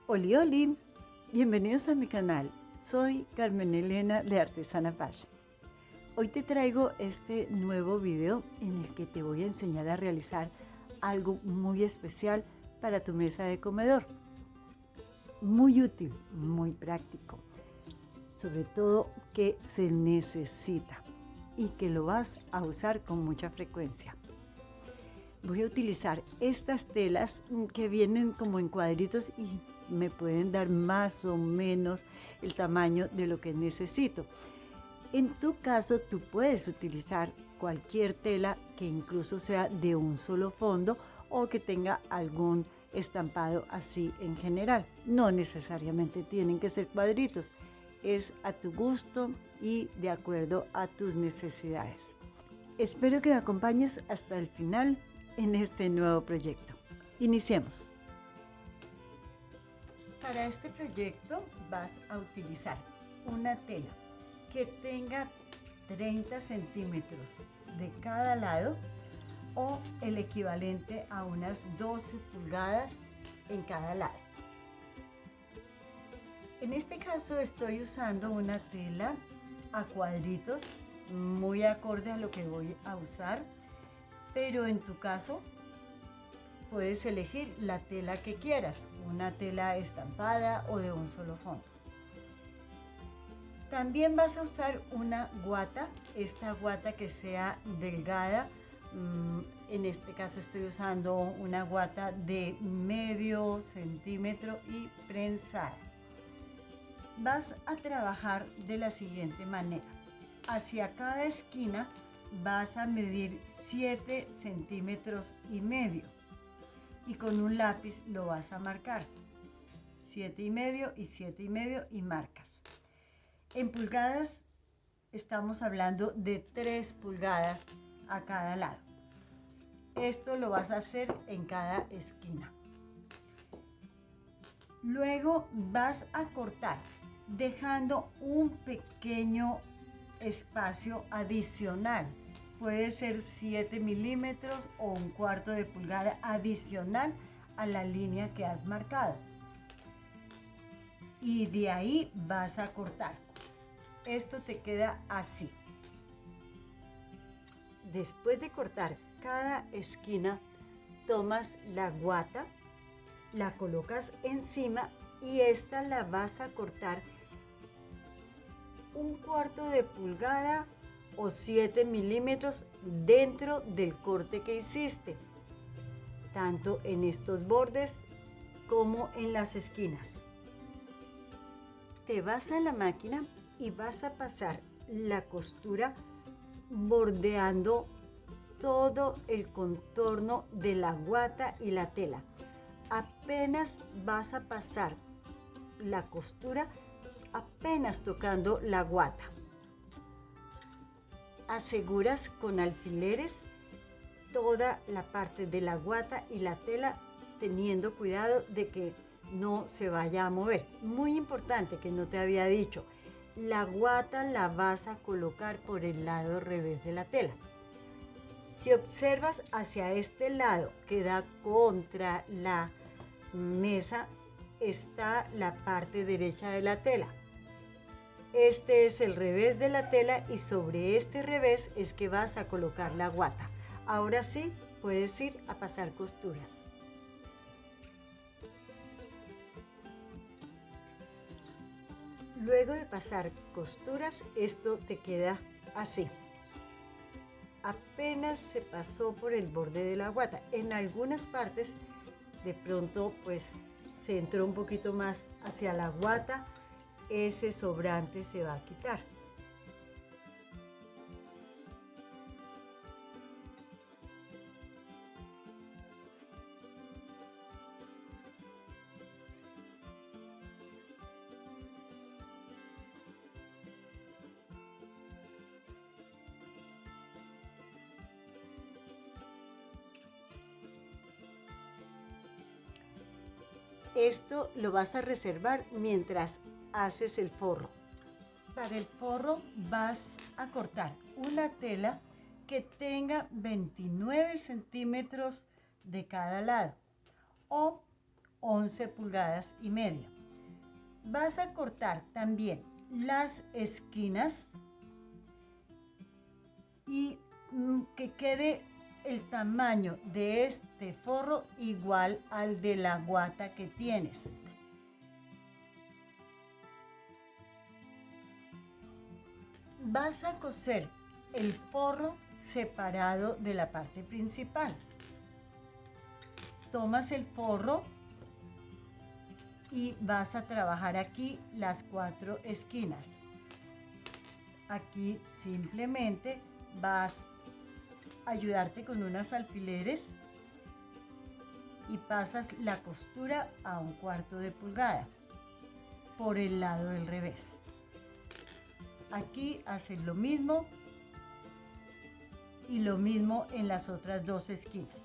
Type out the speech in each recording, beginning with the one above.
Oli, oli, bienvenidos a mi canal. Soy Carmen Elena de Artesana Fashion. Hoy te traigo este nuevo video en el que te voy a enseñar a realizar algo muy especial para tu mesa de comedor. Muy útil, muy práctico, sobre todo que se necesita y que lo vas a usar con mucha frecuencia. Voy a utilizar estas telas que vienen como en cuadritos y me pueden dar más o menos el tamaño de lo que necesito. En tu caso, tú puedes utilizar cualquier tela que incluso sea de un solo fondo o que tenga algún estampado así en general. No necesariamente tienen que ser cuadritos, es a tu gusto y de acuerdo a tus necesidades. Espero que me acompañes hasta el final en este nuevo proyecto. Iniciemos. Para este proyecto vas a utilizar una tela que tenga 30 centímetros de cada lado o el equivalente a unas 12 pulgadas en cada lado. En este caso estoy usando una tela a cuadritos muy acorde a lo que voy a usar, pero en tu caso puedes elegir la tela que quieras, una tela estampada o de un solo fondo. También vas a usar una guata, esta guata que sea delgada. En este caso estoy usando una guata de medio centímetro y prensada. Vas a trabajar de la siguiente manera. Hacia cada esquina vas a medir 7 centímetros y medio y con un lápiz lo vas a marcar 7 y medio y 7 y medio y marcas. En pulgadas estamos hablando de 3 pulgadas a cada lado. Esto lo vas a hacer en cada esquina. Luego vas a cortar dejando un pequeño espacio adicional. Puede ser 7 milímetros o un cuarto de pulgada adicional a la línea que has marcado. Y de ahí vas a cortar. Esto te queda así. Después de cortar cada esquina, tomas la guata, la colocas encima y esta la vas a cortar un cuarto de pulgada o 7 milímetros dentro del corte que hiciste, tanto en estos bordes como en las esquinas. Te vas a la máquina y vas a pasar la costura bordeando todo el contorno de la guata y la tela. Apenas vas a pasar la costura, apenas tocando la guata. Aseguras con alfileres toda la parte de la guata y la tela, teniendo cuidado de que no se vaya a mover. Muy importante que no te había dicho, la guata la vas a colocar por el lado revés de la tela. Si observas hacia este lado que da contra la mesa, está la parte derecha de la tela. Este es el revés de la tela y sobre este revés es que vas a colocar la guata. Ahora sí, puedes ir a pasar costuras. Luego de pasar costuras, esto te queda así. Apenas se pasó por el borde de la guata. En algunas partes, de pronto, pues se entró un poquito más hacia la guata. Ese sobrante se va a quitar. Esto lo vas a reservar mientras haces el forro. Para el forro vas a cortar una tela que tenga 29 centímetros de cada lado o 11 pulgadas y media. Vas a cortar también las esquinas y que quede el tamaño de este forro igual al de la guata que tienes. Vas a coser el forro separado de la parte principal. Tomas el forro y vas a trabajar aquí las 4 esquinas. Aquí simplemente vas a ayudarte con unos alfileres y pasas la costura a 1/4 de pulgada por el lado del revés. Aquí haces lo mismo y lo mismo en las otras 2 esquinas.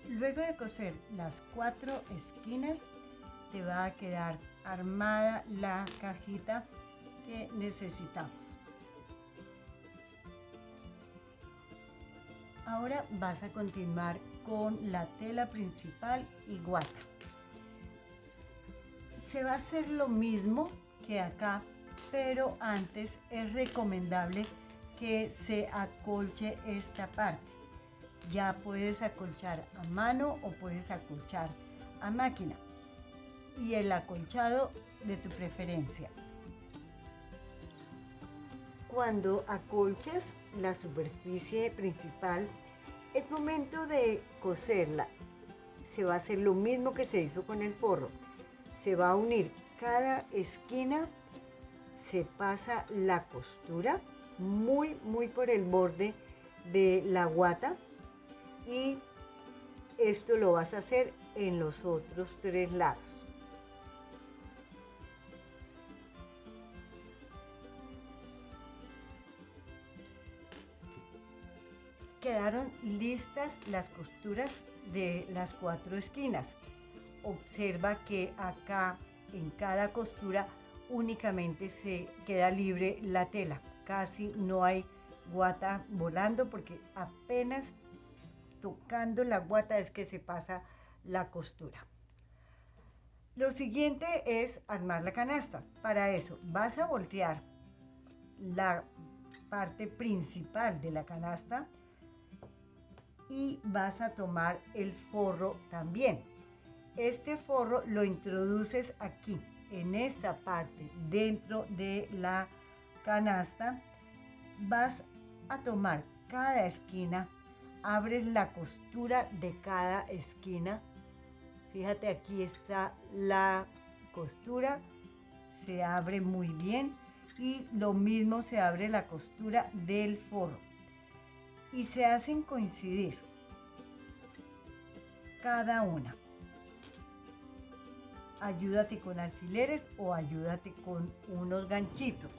Luego de coser las 4 esquinas, te va a quedar armada la cajita que necesitamos. Ahora vas a continuar con la tela principal y guata. Se va a hacer lo mismo que acá, pero antes es recomendable que se acolche esta parte. Ya puedes acolchar a mano o puedes acolchar a máquina y el acolchado de tu preferencia. Cuando acolches la superficie principal, es momento de coserla. Se va a hacer lo mismo que se hizo con el forro. Se va a unir cada esquina, se pasa la costura muy por el borde de la guata y esto lo vas a hacer en los otros 3 lados. Quedaron listas las costuras de las 4 esquinas. Observa que acá en cada costura únicamente se queda libre la tela. Casi no hay guata volando porque apenas tocando la guata es que se pasa la costura. Lo siguiente es armar la canasta. Para eso vas a voltear la parte principal de la canasta y vas a tomar el forro también. Este forro lo introduces aquí, en esta parte, dentro de la canasta. Vas a tomar cada esquina, abres la costura de cada esquina. Fíjate, aquí está la costura, se abre muy bien y lo mismo se abre la costura del forro y se hacen coincidir cada una. Ayúdate con alfileres o ayúdate con unos ganchitos.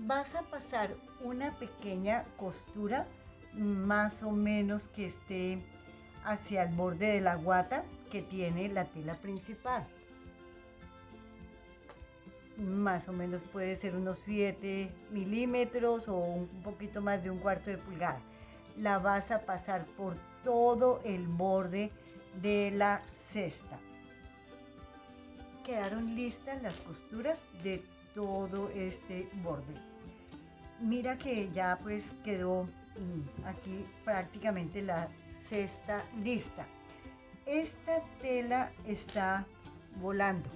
Vas a pasar una pequeña costura más o menos que esté hacia el borde de la guata que tiene la tela principal. Más o menos puede ser unos 7 milímetros o un poquito más de 1/4 de pulgada. La vas a pasar por todo el borde de la cesta. Quedaron listas las costuras de todo este borde. Mira que ya pues quedó aquí prácticamente la cesta lista. Esta tela está volando.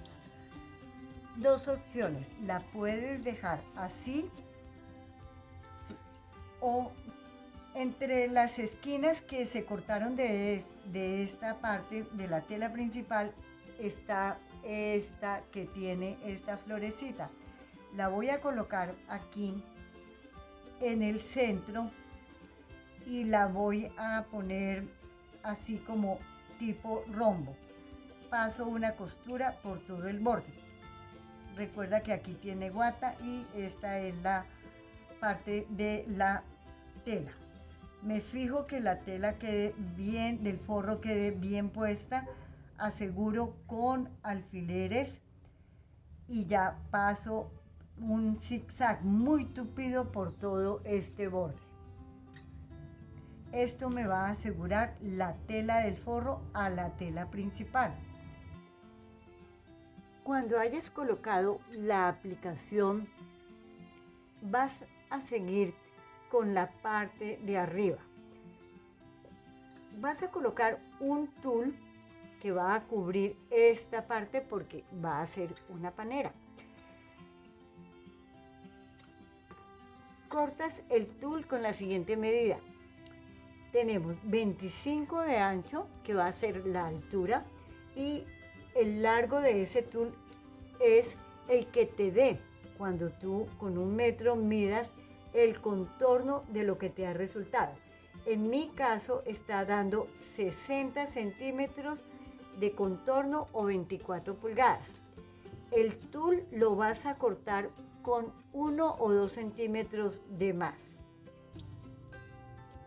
dos opciones. La puedes dejar así o entre las esquinas que se cortaron de esta parte de la tela principal está esta que tiene esta florecita. La voy a colocar aquí en el centro y la voy a poner así como tipo rombo. Paso una costura por todo el borde. Recuerda que aquí tiene guata y esta es la parte de la tela. Me fijo que la tela quede bien, del forro quede bien puesta, aseguro con alfileres y ya paso un zigzag muy tupido por todo este borde. Esto me va a asegurar la tela del forro a la tela principal. Cuando hayas colocado la aplicación, vas a seguir con la parte de arriba. Vas a colocar un tul que va a cubrir esta parte porque va a ser una panera. Cortas el tul con la siguiente medida. Tenemos 25 de ancho, que va a ser la altura, y el largo de ese tul es el que te dé cuando tú con 1 metro midas el contorno de lo que te ha resultado. En mi caso está dando 60 centímetros de contorno o 24 pulgadas. El tul lo vas a cortar con 1 o 2 centímetros de más.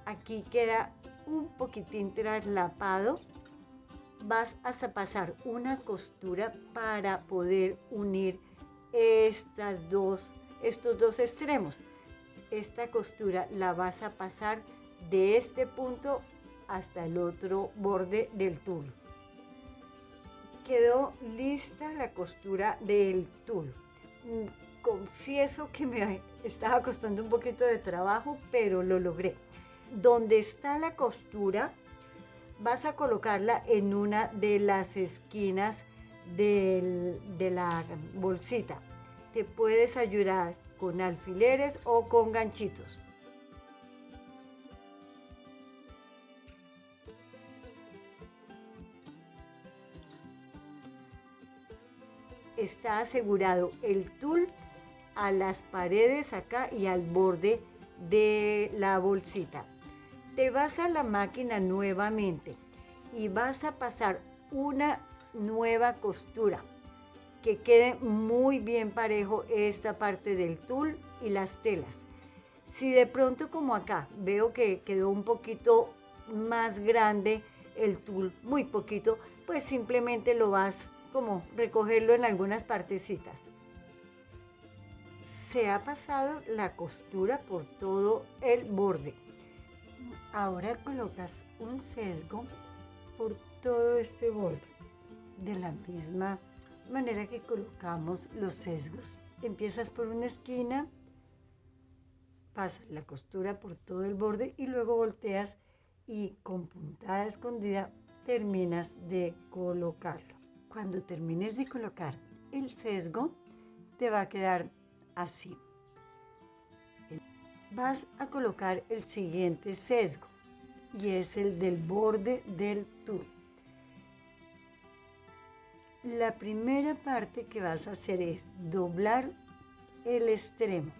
Aquí queda un poquitín traslapado. Vas a pasar una costura para poder unir estos dos extremos. Esta costura la vas a pasar de este punto hasta el otro borde del tul. Quedó lista la costura del tul. Confieso que me estaba costando un poquito de trabajo, pero lo logré. Donde está la costura, vas a colocarla en una de las esquinas de la bolsita. Te puedes ayudar con alfileres o con ganchitos. Está asegurado el tul a las paredes acá y al borde de la bolsita. Te vas a la máquina nuevamente y vas a pasar una nueva costura que quede muy bien parejo esta parte del tul y las telas. Si de pronto, como acá, veo que quedó un poquito más grande el tul, muy poquito, pues simplemente lo vas como recogerlo en algunas partecitas. Se ha pasado la costura por todo el borde. Ahora colocas un sesgo por todo este borde, de la misma manera que colocamos los sesgos. Empiezas por una esquina, pasas la costura por todo el borde y luego volteas y con puntada escondida terminas de colocarlo. Cuando termines de colocar el sesgo, te va a quedar así. Vas a colocar el siguiente sesgo y es el del borde del tul. La primera parte que vas a hacer es doblar el extremo.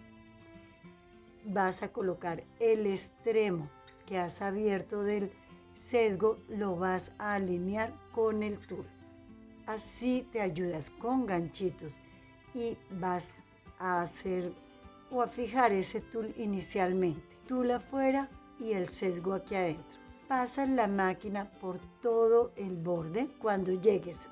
Vas a colocar el extremo que has abierto del sesgo, lo vas a alinear con el tul. Así te ayudas con ganchitos y vas a hacer o a fijar ese tul inicialmente. Tul afuera y el sesgo aquí adentro. Pasas la máquina por todo el borde. Cuando llegues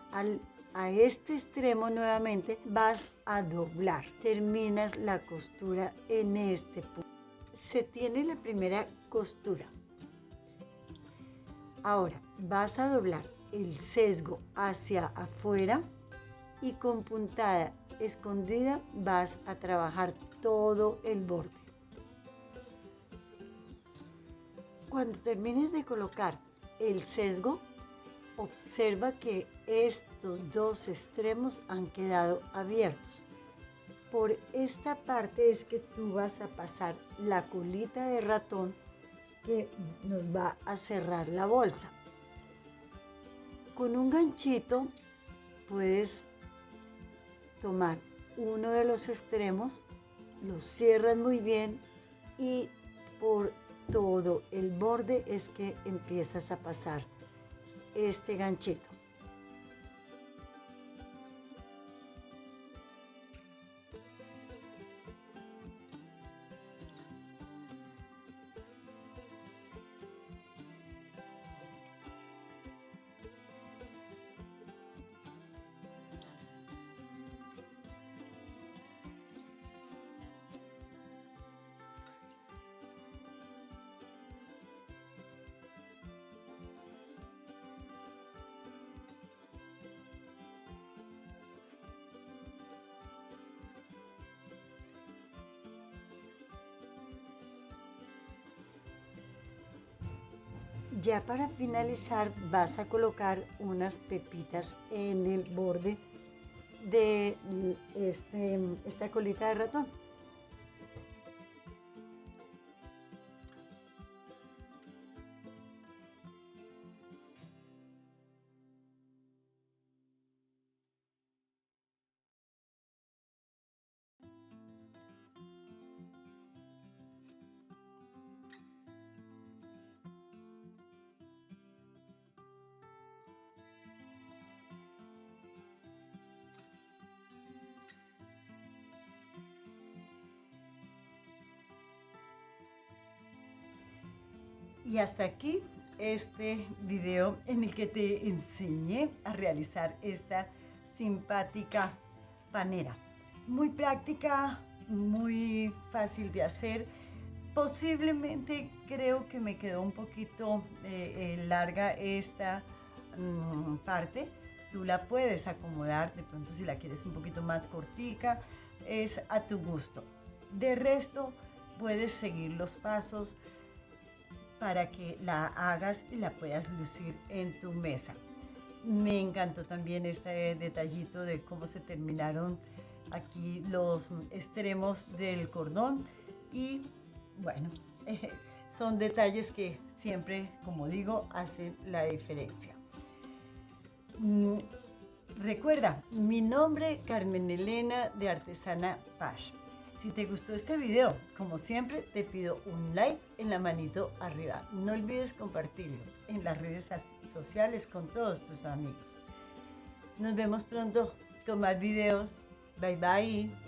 a este extremo nuevamente vas a doblar. Terminas la costura en este punto. Se tiene la primera costura. Ahora vas a doblar el sesgo hacia afuera y con puntada escondida vas a trabajar todo el borde. Cuando termines de colocar el sesgo, observa que estos dos extremos han quedado abiertos. Por esta parte es que tú vas a pasar la colita de ratón que nos va a cerrar la bolsa. Con un ganchito puedes tomar uno de los extremos, lo cierras muy bien y por todo el borde es que empiezas a pasar este ganchito. Ya para finalizar vas a colocar unas pepitas en el borde de esta colita de ratón. Y hasta aquí este video en el que te enseñé a realizar esta simpática panera. Muy práctica, muy fácil de hacer. Posiblemente creo que me quedó un poquito larga esta parte. Tú la puedes acomodar, de pronto si la quieres un poquito más cortica, es a tu gusto. De resto, puedes seguir los pasos para que la hagas y la puedas lucir en tu mesa. Me encantó también este detallito de cómo se terminaron aquí los extremos del cordón y bueno, son detalles que siempre, como digo, hacen la diferencia. Recuerda, mi nombre Carmen Elena de Artesana Pash. Si te gustó este video, como siempre, te pido un like en la manito arriba. No olvides compartirlo en las redes sociales con todos tus amigos. Nos vemos pronto con más videos. Bye bye.